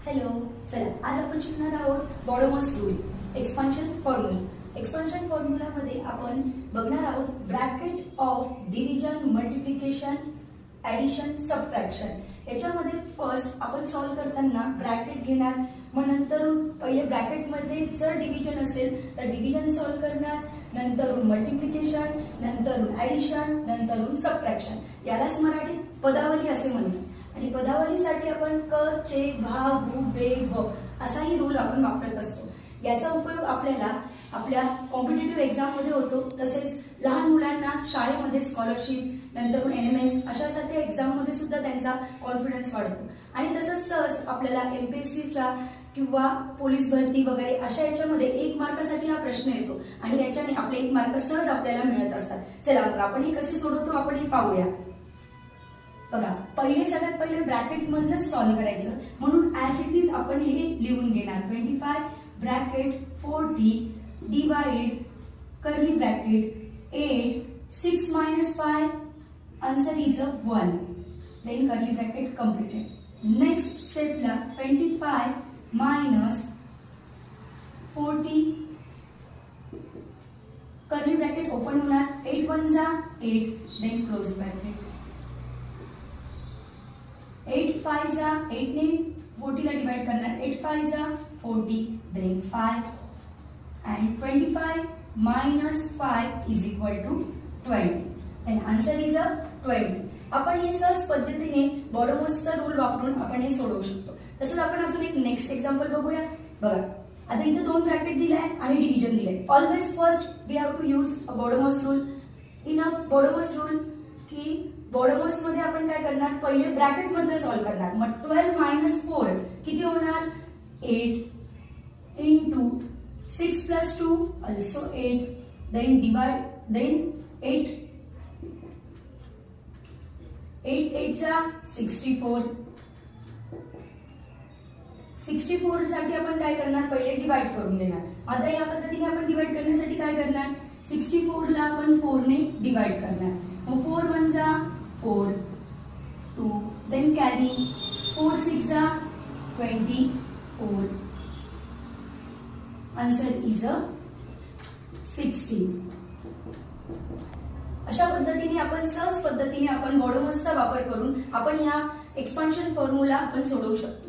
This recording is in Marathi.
हॅलो, चला आज आपण शिकणार आहोत बॉडोमस रूल एक्सपान्शन फॉर्म्युला. एक्सपान्शन फॉर्म्युलामध्ये आपण बघणार आहोत bracket of division, multiplication, addition, subtraction. याच्यामध्ये फर्स्ट आपण सॉल्व करताना ब्रॅकेट घेणार, मग नंतर पहिले ब्रॅकेटमध्ये जर डिव्हिजन असेल तर डिव्हिजन सॉल्व करणार, नंतर मल्टिप्लिकेशन, नंतर ॲडिशन, नंतर सबट्रॅक्शन. यालाच मराठीत पदावली असे म्हणतात. आणि पदावलीसाठी आपण क, चे, भा, भू, बे, व असाही रूल आपण वापरत असतो. याचा उपयोग आपल्याला आपल्या कॉम्पिटिटिव्ह एक्झाम मध्ये होतो, तसेच लहान मुलांना शाळेमध्ये स्कॉलरशिप, नंतर NMS अशासारख्या एक्झाम मध्ये सुद्धा त्यांचा कॉन्फिडन्स वाढतो. आणि तसंच सहज आपल्याला MPSCच्या किंवा पोलीस भरती वगैरे अशा याच्यामध्ये 1 मार्कासाठी हा प्रश्न येतो आणि याच्याने आपले 1 मार्क सहज आपल्याला मिळत असतात. चला मग आपण हे कसे सोडवतो आपण हे पाहूया. बघा, सगळ्यात पहिले ब्रॅकेट मधलंच सॉल्व करायचं, म्हणून ऍज इट इज आपण हे लिहून घेणार. 25 bracket 40 divide curly bracket 8 6 minus 5 answer is 1. Then curly bracket completed. Next स्टेपला 25 मायनस 40 कर्ली ब्रॅकेट ओपन होणार, 8 1 जा 8, देन क्लोज ब्रॅकेट. 8 5 जा 8 ने 40 ला डिवाइड करणार, 8 5 जा 40, then 5 and 25 minus 5 is equal to 20. then answer is 20. आपण हे सहज पद्धतीने बॉडोमसचा रूल वापरून आपण हे सोडवू शकतो. तसंच आपण अजून एक नेक्स्ट एक्झाम्पल बघूया. बघा, आता इथे 2 ब्रॅकेट दिले आहे आणि डिव्हिजन दिले. Always first we have to use a BODMAS rule. In a BODMAS rule की बॉडोमस मध्ये आपण काय करणार, पहिले ब्रॅकेट मधलं सॉल्व करणार. मग 12 minus 4 किती होणार, 8 into 6 plus 2 also 8, then divide, then 8 8 जा 64. 64 साठी आपण काय करणार, पहिले डिवाइड करून देणार. आता या पद्धतीने आपण डिवाइड करण्यासाठी काय करणार, 64 ला आपण 4 ने डिवाइड करणार. मग 4 1 जा 4 2, then carry 4 6 जा 24. Answer is 16. अशा पद्धतीने आपण सहज पद्धतीने आपण बॉडोमसचा वापर करून आपण ह्या एक्सपान्शन फॉर्म्युला आपण सोडवू शकतो.